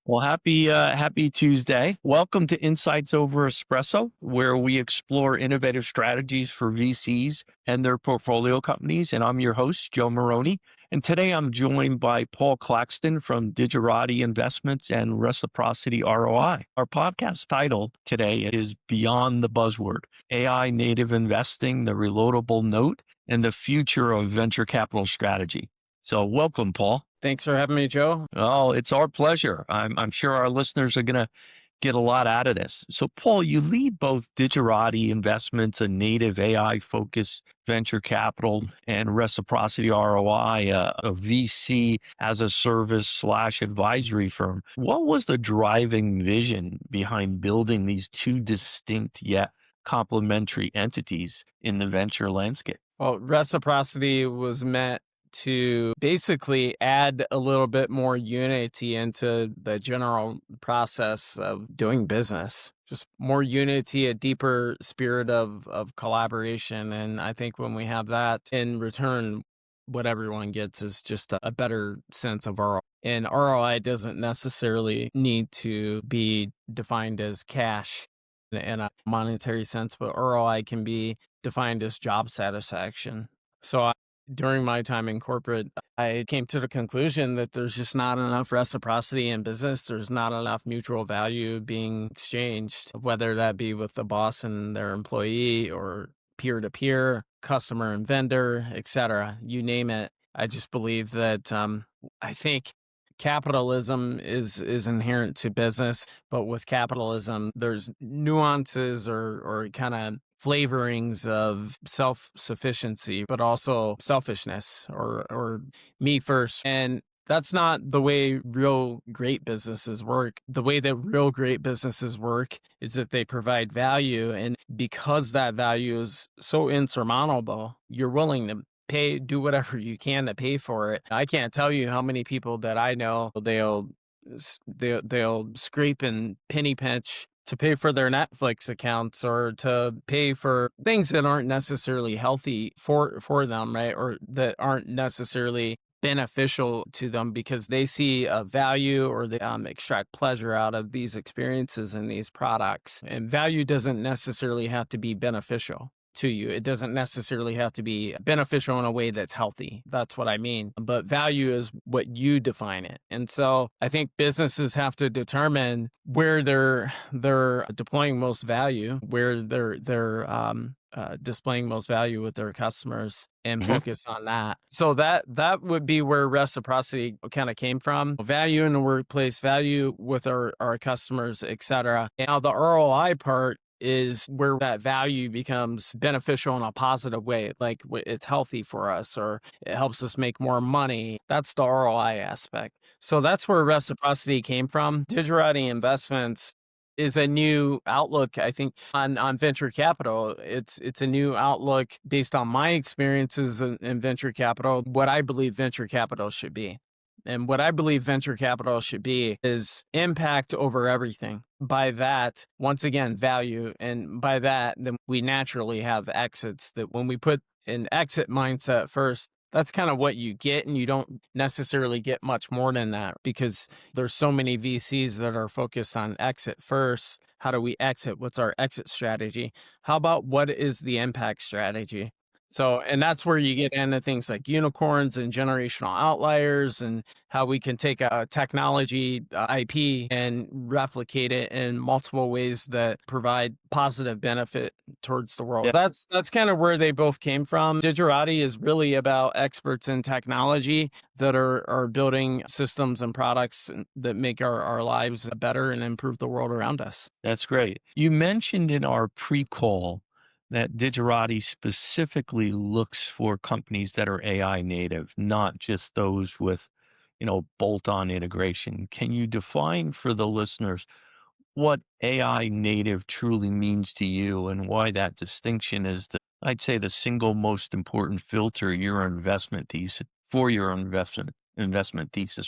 Well, happy Tuesday. Welcome to Insights Over Espresso, where we explore innovative strategies for VCs and their portfolio companies. And I'm your host, Joe Maroney. And today I'm joined by Paul Claxton from Digerati Investments and Reciprocity ROI. Our podcast title today is Beyond the Buzzword: AI Native Investing, the Reloadable Note, and the Future of Venture Capital Strategy. So welcome, Paul. Thanks for having me, Joe. Oh, it's our pleasure. I'm sure our listeners are going to get a lot out of this. So, Paul, you lead both Digerati Investments, a native AI-focused venture capital, and Reciprocity ROI, a VC as a service / advisory firm. What was the driving vision behind building these two distinct yet complementary entities in the venture landscape? Well, Reciprocity was meant to basically add a little bit more unity into the general process of doing business. Just more unity, a deeper spirit of collaboration. And I think when we have that in return, what everyone gets is just a better sense of ROI. And ROI doesn't necessarily need to be defined as cash in a monetary sense, but ROI can be defined as job satisfaction. So during my time in corporate, I came to the conclusion that there's just not enough reciprocity in business. There's not enough mutual value being exchanged, whether that be with the boss and their employee or peer-to-peer, customer and vendor, etc. You name it. I just believe that I think capitalism is inherent to business, but with capitalism, there's nuances or kind of flavorings of self-sufficiency, but also selfishness or me first. And that's not the way real great businesses work. The way that real great businesses work is that they provide value. And because that value is so insurmountable, you're willing to do whatever you can to pay for it. I can't tell you how many people that I know, they'll scrape and penny pinch to pay for their Netflix accounts or to pay for things that aren't necessarily healthy for them, right? Or that aren't necessarily beneficial to them because they see a value or they extract pleasure out of these experiences and these products. And value doesn't necessarily have to be beneficial to you. It doesn't necessarily have to be beneficial in a way that's healthy. That's what I mean. But value is what you define it. And so I think businesses have to determine where they're deploying most value, where they're displaying most value with their customers and focus on that. So that would be where reciprocity kind of came from. Value in the workplace, value with our customers, etc. Now the ROI part is where that value becomes beneficial in a positive way, like it's healthy for us or it helps us make more money. That's the ROI aspect. So that's where reciprocity came from. Digerati Investments is a new outlook, I think, on venture capital. It's a new outlook based on my experiences in venture capital, what I believe venture capital should be. And what I believe venture capital should be is impact over everything. By that, once again, value. And by that, then we naturally have exits. That when we put an exit mindset first, that's kind of what you get. And you don't necessarily get much more than that because there's so many VCs that are focused on exit first. How do we exit? What's our exit strategy? How about what is the impact strategy? So, and that's where you get into things like unicorns and generational outliers and how we can take a technology IP and replicate it in multiple ways that provide positive benefit towards the world. Yeah. That's kind of where they both came from. Digerati is really about experts in technology that are building systems and products that make our lives better and improve the world around us. That's great. You mentioned in our pre-call that Digerati specifically looks for companies that are AI native, not just those with, bolt-on integration. Can you define for the listeners what AI native truly means to you and why that distinction is I'd say the single most important filter your investment thesis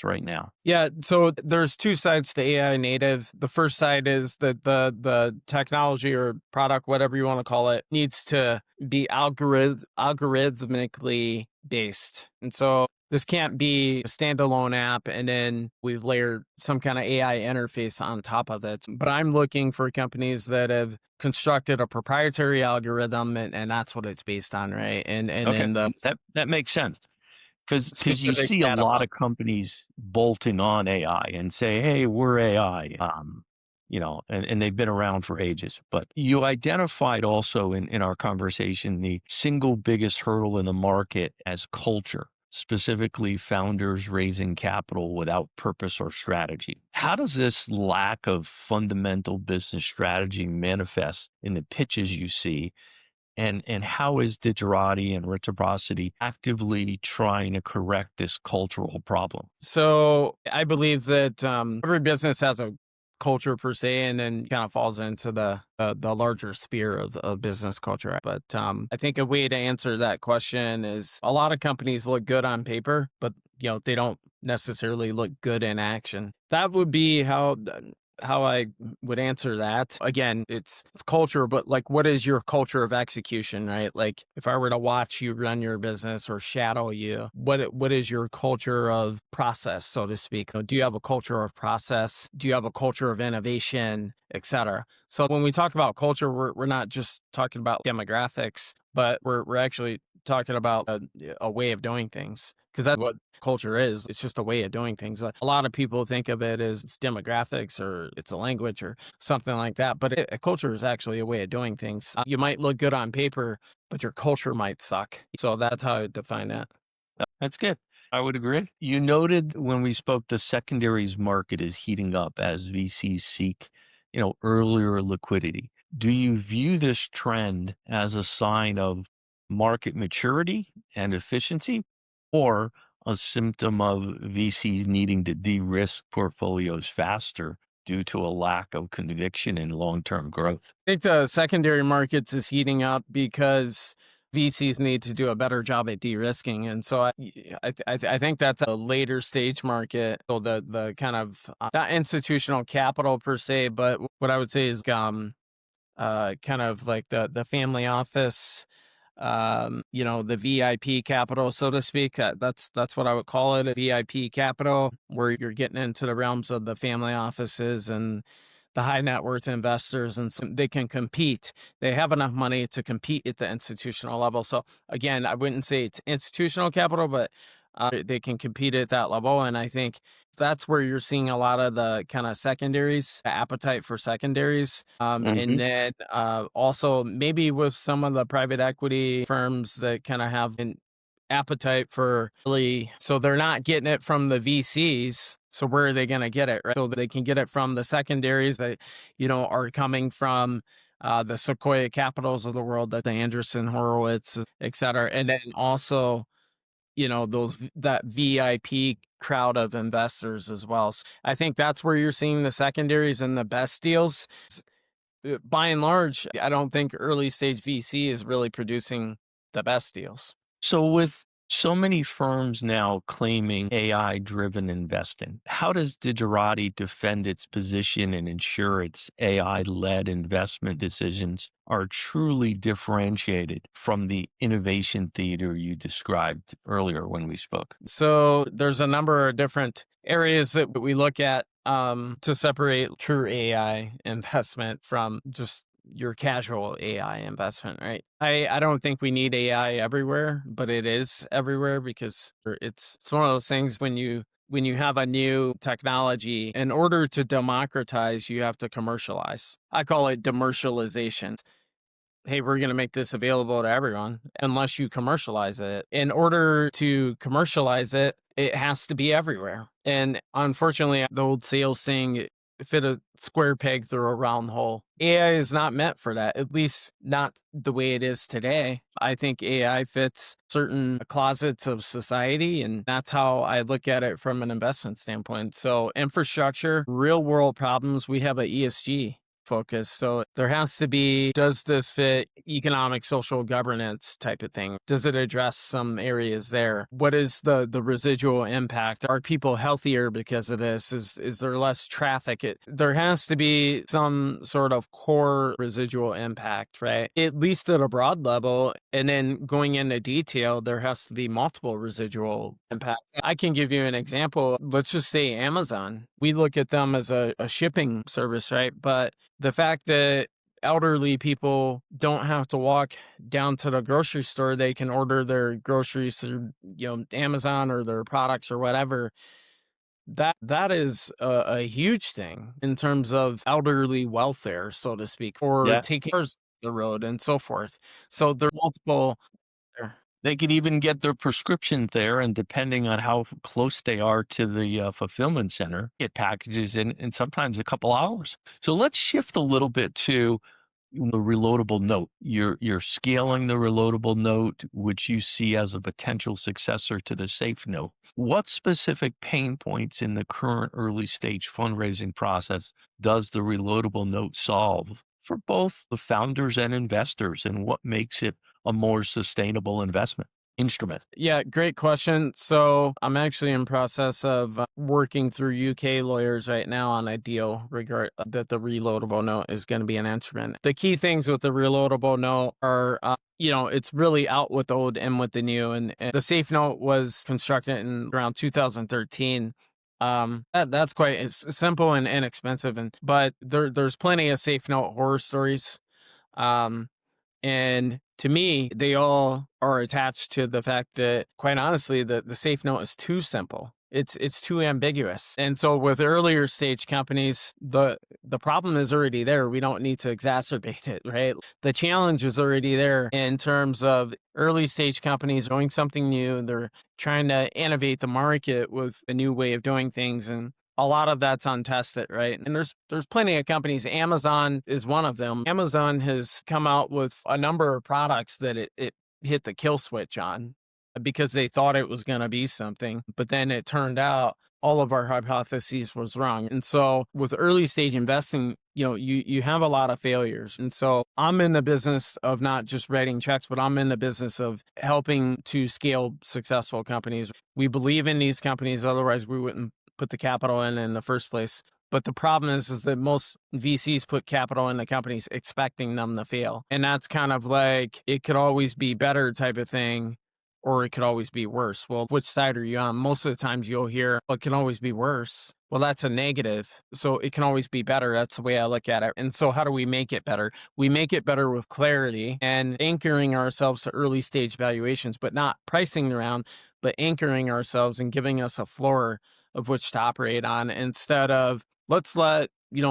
right now? Yeah, so there's two sides to AI native. The first side is that the technology or product, whatever you want to call it, needs to be algorithmically based. And so this can't be a standalone app and then we've layered some kind of AI interface on top of it. But I'm looking for companies that have constructed a proprietary algorithm and that's what it's based on, right? And Okay, then the that makes sense. Because you specific see a data. lot of companies bolting on AI and say, "Hey, we're AI," and they've been around for ages. But you identified also in our conversation the single biggest hurdle in the market as culture, specifically founders raising capital without purpose or strategy. How does this lack of fundamental business strategy manifest in the pitches you see? And how is Digerati and Reciprocity actively trying to correct this cultural problem? So I believe that every business has a culture per se, and then kind of falls into the larger sphere of business culture. But I think a way to answer that question is a lot of companies look good on paper, but they don't necessarily look good in action. That would be how I would answer that. Again, it's culture, but like, what is your culture of execution, right? Like, if I were to watch you run your business or shadow you, what is your culture of process, so to speak? Do you have a culture of process? Do you have a culture of innovation, et cetera? So when we talk about culture, we're not just talking about demographics, but we're actually talking about a way of doing things, because that's what culture is. It's just a way of doing things. A lot of people think of it as it's demographics or it's a language or something like that, but a culture is actually a way of doing things. You might look good on paper, but your culture might suck. So that's how I define that. That's good. I would agree. You noted when we spoke the secondaries market is heating up as VCs seek, earlier liquidity. Do you view this trend as a sign of market maturity and efficiency, or a symptom of VCs needing to de-risk portfolios faster due to a lack of conviction in long-term growth? I think the secondary markets is heating up because VCs need to do a better job at de-risking, and so I think that's a later stage market. So the kind of not institutional capital per se, but what I would say is kind of like the family office, the VIP capital, so to speak. That's what I would call it, a VIP capital, where you're getting into the realms of the family offices and the high net worth investors, and they can compete. They have enough money to compete at the institutional level. So again, I wouldn't say it's institutional capital, but they can compete at that level. And I think that's where you're seeing a lot of the kind of secondaries, appetite for secondaries. And then also maybe with some of the private equity firms that kind of have an appetite for really, so they're not getting it from the VCs. So where are they going to get it? Right? So they can get it from the secondaries that, are coming from the Sequoia Capitals of the world, that the Anderson Horowitz, et cetera. And then also, that VIP crowd of investors as well. So I think that's where you're seeing the secondaries and the best deals. By and large, I don't think early stage VC is really producing the best deals. So with so many firms now claiming AI-driven investing, how does Digerati defend its position and ensure its AI-led investment decisions are truly differentiated from the innovation theater you described earlier when we spoke? So there's a number of different areas that we look at to separate true AI investment from just your casual AI investment, right? I don't think we need AI everywhere, but it is everywhere because it's one of those things when you have a new technology, in order to democratize, you have to commercialize. I call it demercialization. Hey, we're going to make this available to everyone unless you commercialize it. In order to commercialize it, it has to be everywhere. And unfortunately, the old sales saying, fit a square peg through a round hole. AI is not meant for that, at least not the way it is today. I think AI fits certain closets of society, and that's how I look at it from an investment standpoint. So infrastructure, real world problems, we have a ESG focus. So there has to be, does this fit economic, social governance type of thing? Does it address some areas there? What is the residual impact? Are people healthier because of this? Is there less traffic? There has to be some sort of core residual impact, right? At least at a broad level. And then going into detail, there has to be multiple residual impacts. I can give you an example. Let's just say Amazon. We look at them as a shipping service, right? But the fact that elderly people don't have to walk down to the grocery store, they can order their groceries through, Amazon or their products or whatever. That is a huge thing in terms of elderly welfare, so to speak, or Yeah. taking cars off the road and so forth. So there are multiple there. They can even get their prescription there, and depending on how close they are to the fulfillment center, get packages in sometimes a couple hours. So let's shift a little bit to the reloadable note. You're scaling the reloadable note, which you see as a potential successor to the safe note. What specific pain points in the current early stage fundraising process does the reloadable note solve for both the founders and investors, and what makes it a more sustainable investment instrument? Yeah, great question. So I'm actually in process of working through UK lawyers right now on a deal regard that the reloadable note is going to be an instrument. The key things with the reloadable note are, it's really out with the old and with the new. And the safe note was constructed in around 2013. That's quite it's simple and inexpensive, but there's plenty of safe note horror stories. Um, And to me, they all are attached to the fact that, quite honestly, the safe note is too simple. It's too ambiguous. And so with earlier stage companies, the problem is already there. We don't need to exacerbate it, right? The challenge is already there in terms of early stage companies doing something new. They're trying to innovate the market with a new way of doing things. And a lot of that's untested, right? And there's plenty of companies. Amazon is one of them. Amazon has come out with a number of products that it hit the kill switch on because they thought it was going to be something, but then it turned out all of our hypotheses was wrong. And so with early stage investing, you have a lot of failures. And so I'm in the business of not just writing checks, but I'm in the business of helping to scale successful companies. We believe in these companies, otherwise we wouldn't put the capital in the first place. But the problem is that most VCs put capital in the companies expecting them to fail. And that's kind of like, it could always be better type of thing, or it could always be worse. Well, which side are you on? Most of the times you'll hear, it can always be worse. Well, that's a negative. So it can always be better. That's the way I look at it. And so how do we make it better? We make it better with clarity and anchoring ourselves to early stage valuations, but not pricing around, but anchoring ourselves and giving us a floor of which to operate on, instead of let's let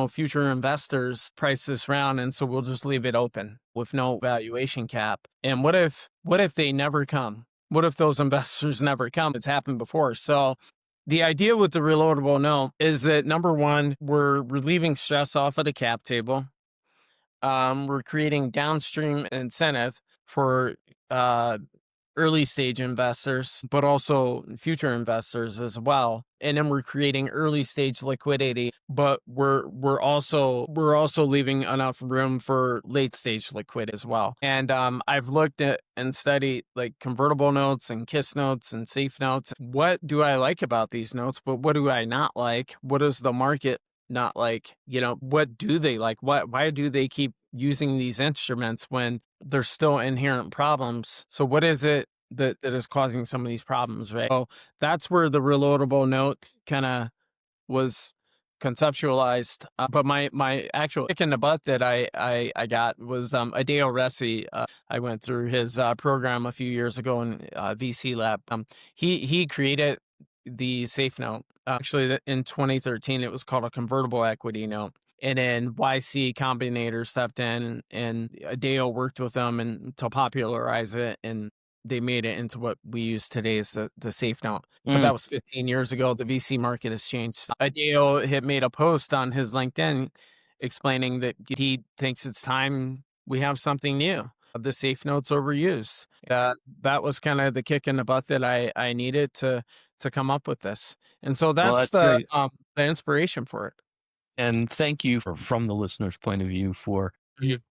future investors price this round, and so we'll just leave it open with no valuation cap. And what if they never come? What if those investors never come? It's happened before. So the idea with the reloadable note is that, number one, we're relieving stress off of the cap table. We're creating downstream incentive for early stage investors, but also future investors as well. And then we're creating early stage liquidity, but we're also leaving enough room for late stage liquidity as well. And I've looked at and studied like convertible notes and KISS notes and safe notes. What do I like about these notes? But what do I not like? What does the market not like? What do they like? Why do they keep using these instruments when there's still inherent problems? So what is it that is causing some of these problems, right? So that's where the reloadable note kind of was conceptualized. But my actual kick in the butt that I got was Adeo Reci. I went through his program a few years ago in VC Lab. He created the safe note. Actually, in 2013, it was called a convertible equity note. And then YC Combinator stepped in, and Adeo worked with them and to popularize it, and they made it into what we use today as the safe note. But that was 15 years ago. The VC market has changed. Adeo had made a post on his LinkedIn explaining that he thinks it's time we have something new. The safe note's overused. That was kind of the kick in the butt that I needed to come up with this. And so Well, that's that's great. the inspiration for it. And thank you from the listener's point of view for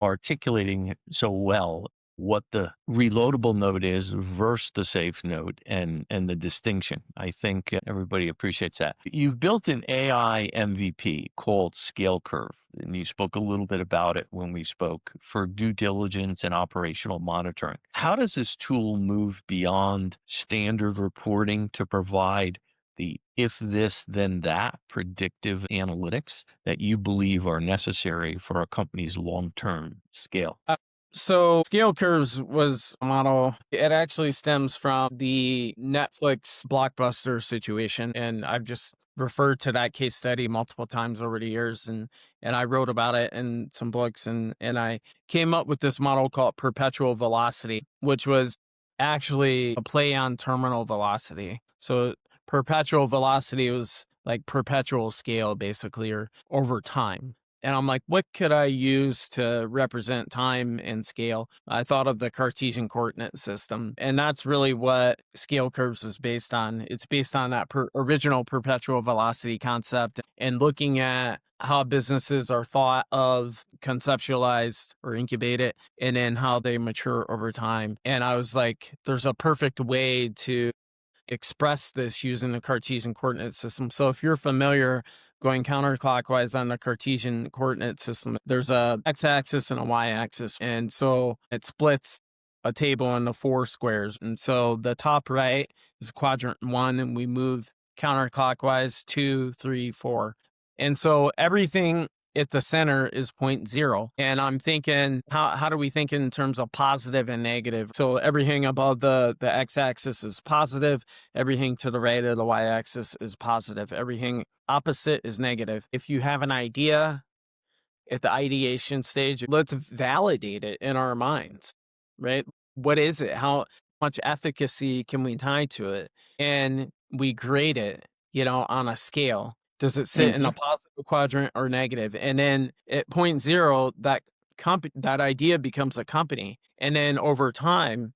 articulating so well what the reloadable node is versus the safe node and the distinction. I think everybody appreciates that. You've built an AI MVP called Scale Curve, and you spoke a little bit about it when we spoke for due diligence and operational monitoring. How does this tool move beyond standard reporting to provide the if this then that predictive analytics that you believe are necessary for a company's long-term scale? So Scale Curves was a model. It actually stems from the Netflix Blockbuster situation. And I've just referred to that case study multiple times over the years. And I wrote about it in some books. And I came up with this model called perpetual velocity, which was actually a play on terminal velocity. So perpetual velocity was like perpetual scale, basically, or over time. And I'm like, what could I use to represent time and scale? I thought of the Cartesian coordinate system, and that's really what Scale Curves is based on. It's based on that original perpetual velocity concept and looking at how businesses are thought of, conceptualized or incubated, and then how they mature over time. And I was like, there's a perfect way to express this using the Cartesian coordinate system. So if you're familiar going counterclockwise on the Cartesian coordinate system, there's a x-axis and a y-axis. And so it splits a table into 4 squares. And so the top right is quadrant 1, and we move counterclockwise 2, 3, 4. And so everything at the center is 0.0. And I'm thinking, how do we think in terms of positive and negative? So everything above the x-axis is positive. Everything to the right of the y-axis is positive. Everything opposite is negative. If you have an idea at the ideation stage, let's validate it in our minds, right? What is it? How much efficacy can we tie to it? And we grade it, on a scale. Does it sit in a positive quadrant or negative? And then at 0.0, that idea becomes a company. And then over time,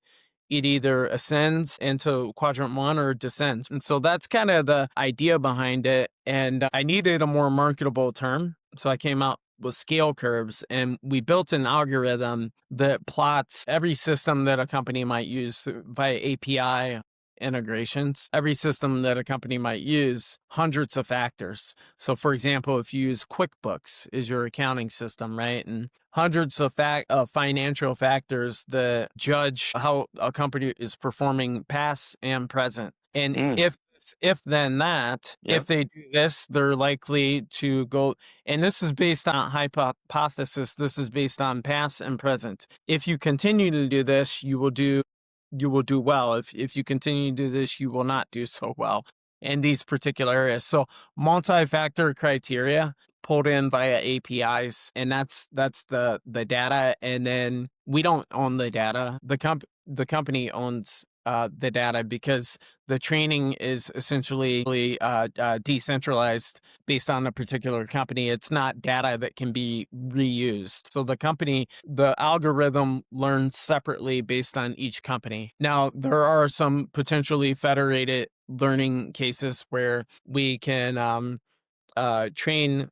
it either ascends into quadrant 1 or descends. And so that's kind of the idea behind it. And I needed a more marketable term. So I came out with Scale Curves, and we built an algorithm that plots every system that a company might use via API integrations, every system that a company might use, hundreds of factors. So for example, if you use QuickBooks as your accounting system, right? And hundreds of financial factors that judge how a company is performing past and present. And if then that, if they do this, they're likely to go, and this is based on hypothesis, this is based on past and present. If you continue to do this, you will do well. If you continue to do this, you will not do so well in these particular areas. So multi-factor criteria pulled in via APIs, and that's the data. And then we don't own the data. The company owns the data, because the training is essentially decentralized based on a particular company. It's not data that can be reused. So the algorithm learns separately based on each company. Now, there are some potentially federated learning cases where we can train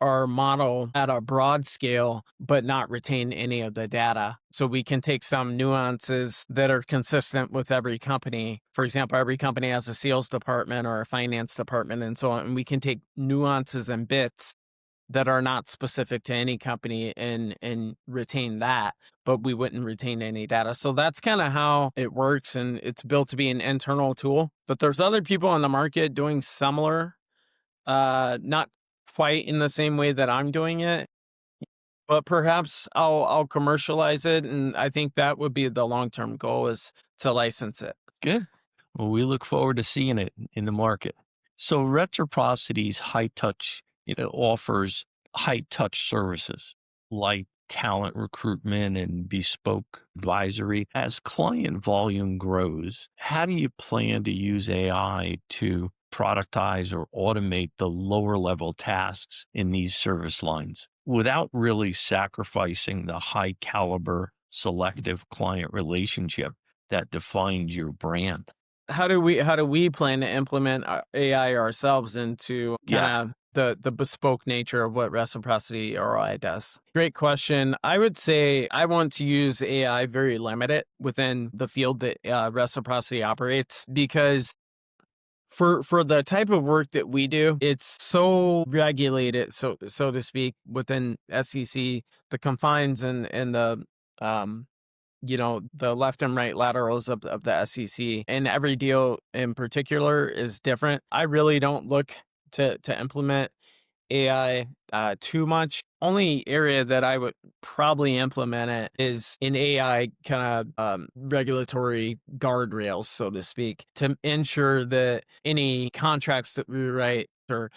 our model at a broad scale, but not retain any of the data. So we can take some nuances that are consistent with every company. For example, every company has a sales department or a finance department and so on. And we can take nuances and bits that are not specific to any company and retain that, but we wouldn't retain any data. So that's kind of how it works. And it's built to be an internal tool. But there's other people on the market doing similar, not quite in the same way that I'm doing it, but perhaps I'll commercialize it. And I think that would be the long-term goal, is to license it. Good. Well, we look forward to seeing it in the market. So Reciprocity's high touch, offers high touch services like talent recruitment and bespoke advisory. As client volume grows, how do you plan to use AI to productize or automate the lower level tasks in these service lines without really sacrificing the high caliber selective client relationship that defines your brand? How do we plan to implement AI ourselves into kind of the bespoke nature of what Reciprocity ROI does. Great question. I would say I want to use AI very limited within the field that Reciprocity operates, because for the type of work that we do, it's so regulated, so to speak, within SEC, the confines and the the left and right laterals of the SEC, and every deal in particular is different. I really don't look to implement AI too much. Only area that I would probably implement it is in AI kind of regulatory guardrails, so to speak, to ensure that any contracts that we write or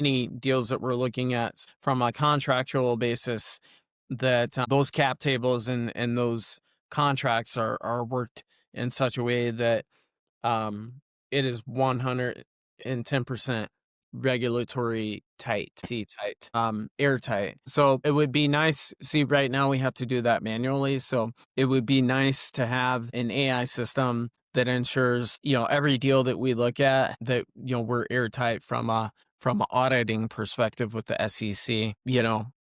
any deals that we're looking at from a contractual basis, that those cap tables and those contracts are worked in such a way that um, it is 110% regulatory tight, tight, airtight. So it would be nice. See, right now we have to do that manually. So it would be nice to have an AI system that ensures, every deal that we look at, that, we're airtight from an auditing perspective with the SEC.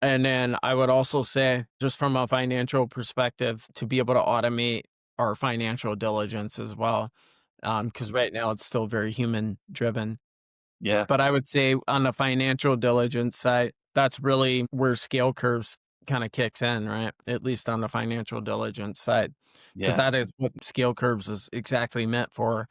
And then I would also say, just from a financial perspective, to be able to automate our financial diligence as well, because right now it's still very human driven. Yeah. But I would say on the financial diligence side, that's really where scale curves kind of kicks in, right? At least on the financial diligence side, because Yeah. that is what scale curves is exactly meant for,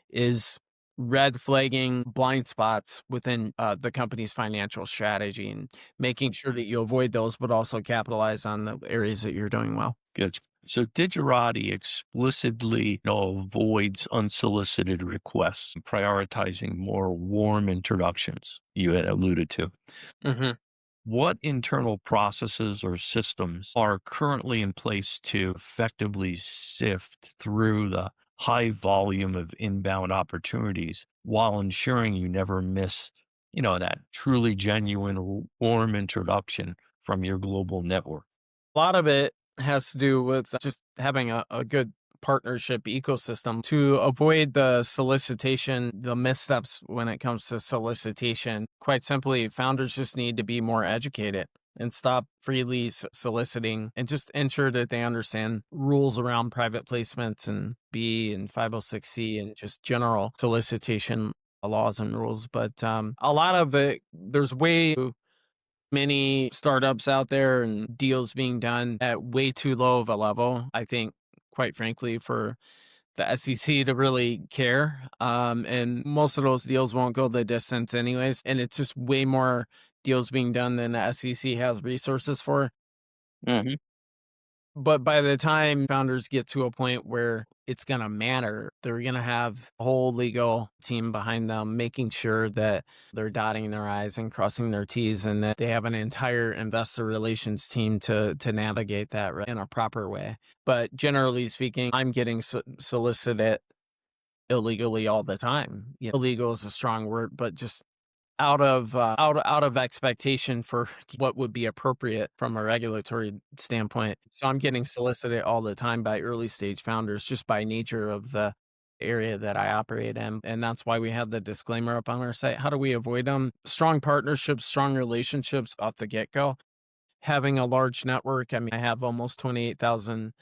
is red flagging blind spots within the company's financial strategy and making sure that you avoid those, but also capitalize on the areas that you're doing well. Good. So Digerati explicitly avoids unsolicited requests, prioritizing more warm introductions you had alluded to. Mm-hmm. What internal processes or systems are currently in place to effectively sift through the high volume of inbound opportunities while ensuring you never miss, that truly genuine warm introduction from your global network? A lot of it has to do with just having a good partnership ecosystem to avoid the solicitation, the missteps when it comes to solicitation. Quite simply, founders just need to be more educated and stop freely soliciting, and just ensure that they understand rules around private placements and B and 506C and just general solicitation laws and rules. But a lot of it, there's way many startups out there and deals being done at way too low of a level, I think, quite frankly, for the SEC to really care. And most of those deals won't go the distance anyways. And it's just way more deals being done than the SEC has resources for. Hmm. But by the time founders get to a point where it's going to matter, they're going to have a whole legal team behind them, making sure that they're dotting their I's and crossing their T's, and that they have an entire investor relations team to navigate that in a proper way. But generally speaking, I'm getting solicited illegally all the time. Illegal is a strong word, but just out of expectation for what would be appropriate from a regulatory standpoint. So I'm getting solicited all the time by early stage founders, just by nature of the area that I operate in. And that's why we have the disclaimer up on our site. How do we avoid them? Strong partnerships, strong relationships off the get-go. Having a large network. I mean, I have almost 28,000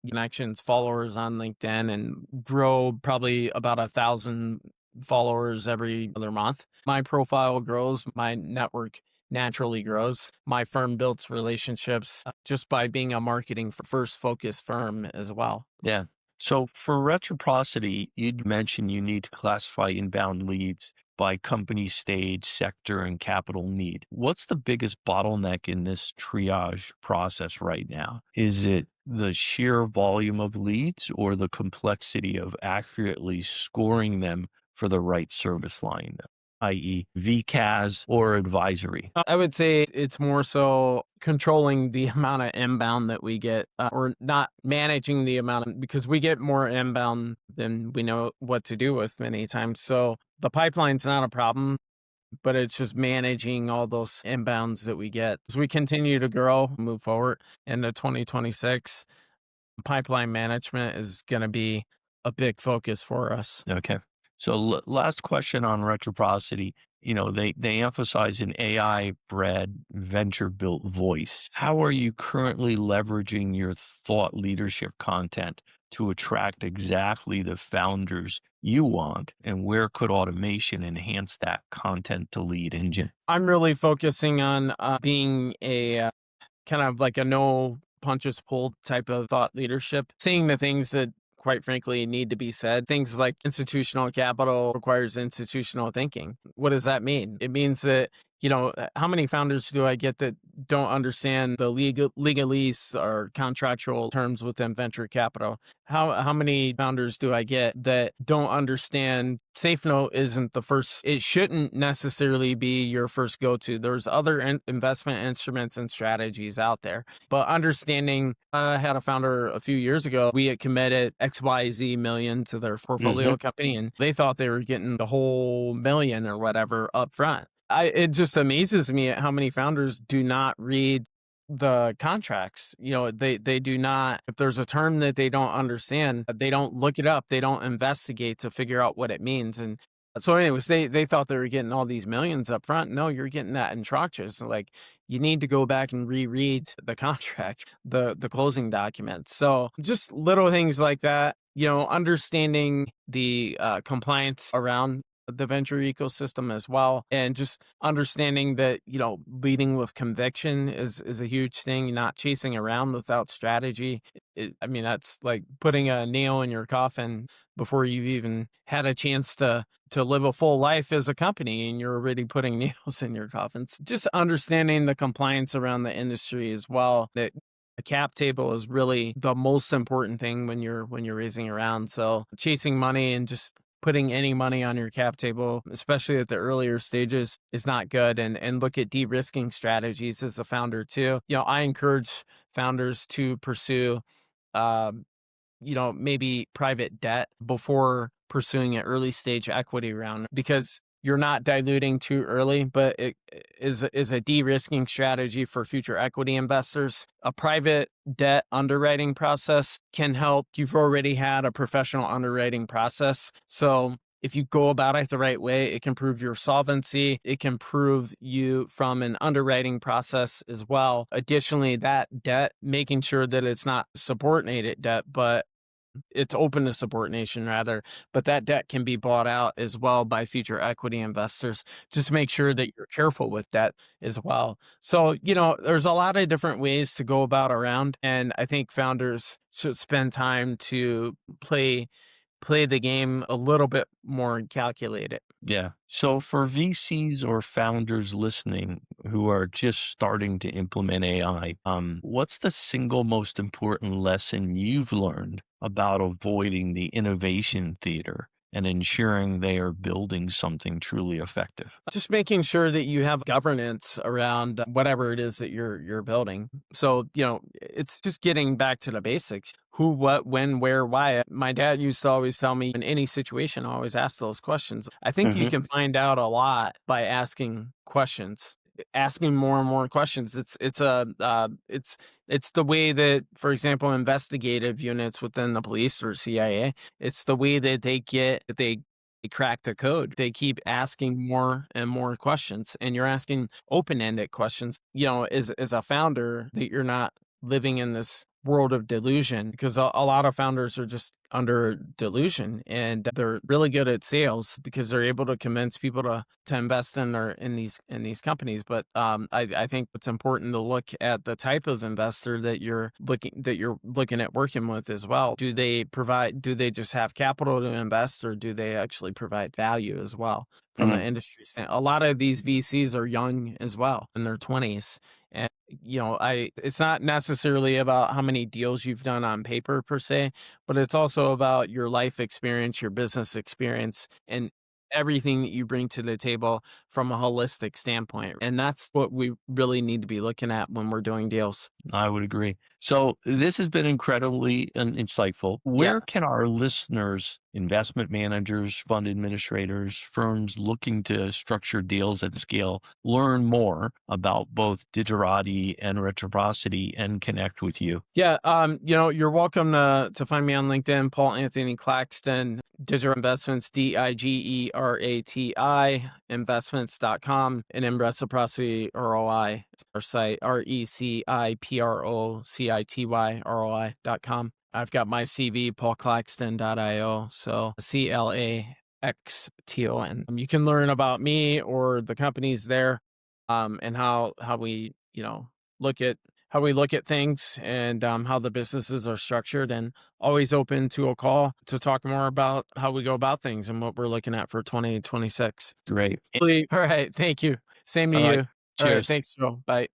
connections, followers on LinkedIn, and grow probably about 1,000 followers every other month. My profile grows, my network naturally grows. My firm builds relationships just by being a marketing first focused firm as well. Yeah. So for reciprocity, you'd mentioned you need to classify inbound leads by company stage, sector, and capital need. What's the biggest bottleneck in this triage process right now? Is it the sheer volume of leads or the complexity of accurately scoring them for the right service line, i.e., VCAS or advisory? I would say it's more so controlling the amount of inbound that we get, or not managing the amount because we get more inbound than we know what to do with many times. So the pipeline's not a problem, but it's just managing all those inbounds that we get. As we continue to grow, move forward into 2026, pipeline management is going to be a big focus for us. Okay. So last question on reciprocity. they emphasize an AI bred venture built voice. How are you currently leveraging your thought leadership content to attract exactly the founders you want? And where could automation enhance that content to lead engine? I'm really focusing on being a kind of like a no punches pulled type of thought leadership, saying the things that quite frankly need to be said. Things like institutional capital requires institutional thinking. What does that mean? It means that, how many founders do I get that don't understand the legalese or contractual terms within venture capital? How many founders do I get that don't understand safe note isn't the first, it shouldn't necessarily be your first go-to. There's other investment instruments and strategies out there. But understanding, I had a founder a few years ago, we had committed XYZ million to their portfolio company, and they thought they were getting the whole million or whatever up front. It just amazes me at how many founders do not read the contracts. They do not, if there's a term that they don't understand, they don't look it up, they don't investigate to figure out what it means. And so anyways, they thought they were getting all these millions up front. No, you're getting that in tranches. Like, you need to go back and reread the contract, the closing documents. So just little things like that, understanding the compliance around the venture ecosystem as well, and just understanding that leading with conviction is a huge thing, not chasing around without strategy. That's like putting a nail in your coffin before you've even had a chance to live a full life as a company, and you're already putting nails in your coffins. Just understanding the compliance around the industry as well, that a cap table is really the most important thing when you're raising around. So chasing money and just putting any money on your cap table, especially at the earlier stages, is not good. And look at de-risking strategies as a founder too. I encourage founders to pursue, maybe private debt before pursuing an early stage equity round, because you're not diluting too early, but it is a de-risking strategy for future equity investors. A private debt underwriting process can help. You've already had a professional underwriting process. So if you go about it the right way, it can prove your solvency. It can prove you from an underwriting process as well. Additionally, that debt, making sure that it's not subordinated debt, but it's open to subordination rather, but that debt can be bought out as well by future equity investors. Just make sure that you're careful with that as well. So, there's a lot of different ways to go about around, and I think founders should spend time to play the game a little bit more calculated. Yeah. So for VCs or founders listening who are just starting to implement AI, what's the single most important lesson you've learned about avoiding the innovation theater and ensuring they are building something truly effective? Just making sure that you have governance around whatever it is that you're building. So, it's just getting back to the basics. Who, what, when, where, why. My dad used to always tell me, in any situation, always ask those questions. I think you can find out a lot by asking questions, asking more and more questions. It's the way that, for example, investigative units within the police or CIA, it's the way that they crack the code. They keep asking more and more questions, and you're asking open-ended questions. As a founder, that you're not living in this world of delusion, because a lot of founders are just under delusion, and they're really good at sales because they're able to convince people to invest in these companies. But I think it's important to look at the type of investor that you're looking at working with as well. Do they just have capital to invest, or do they actually provide value as well from an industry standpoint? A lot of these VCs are young as well, in their 20s. And, it's not necessarily about how many deals you've done on paper per se, but it's also about your life experience, your business experience, and everything that you bring to the table from a holistic standpoint. And that's what we really need to be looking at when we're doing deals. I would agree. So this has been incredibly insightful. Yeah. Where can our listeners, investment managers, fund administrators, firms looking to structure deals at scale, learn more about both Digerati and Reciprocity and connect with you? Yeah, you're welcome to find me on LinkedIn, Paul Anthony Claxton, Digital Investments, Digerati, investments.com, and in Reciprocity ROI, our site, RECIPROCITY ROI.com. I've got my CV, paulclaxton.io, so CLAXTON. You can learn about me or the companies there, and how we, look at things and how the businesses are structured, and always open to a call to talk more about how we go about things and what we're looking at for 2026. Great. All right. Thank you. Same to All right. you. All right. Cheers. Thanks, Joe. Bye.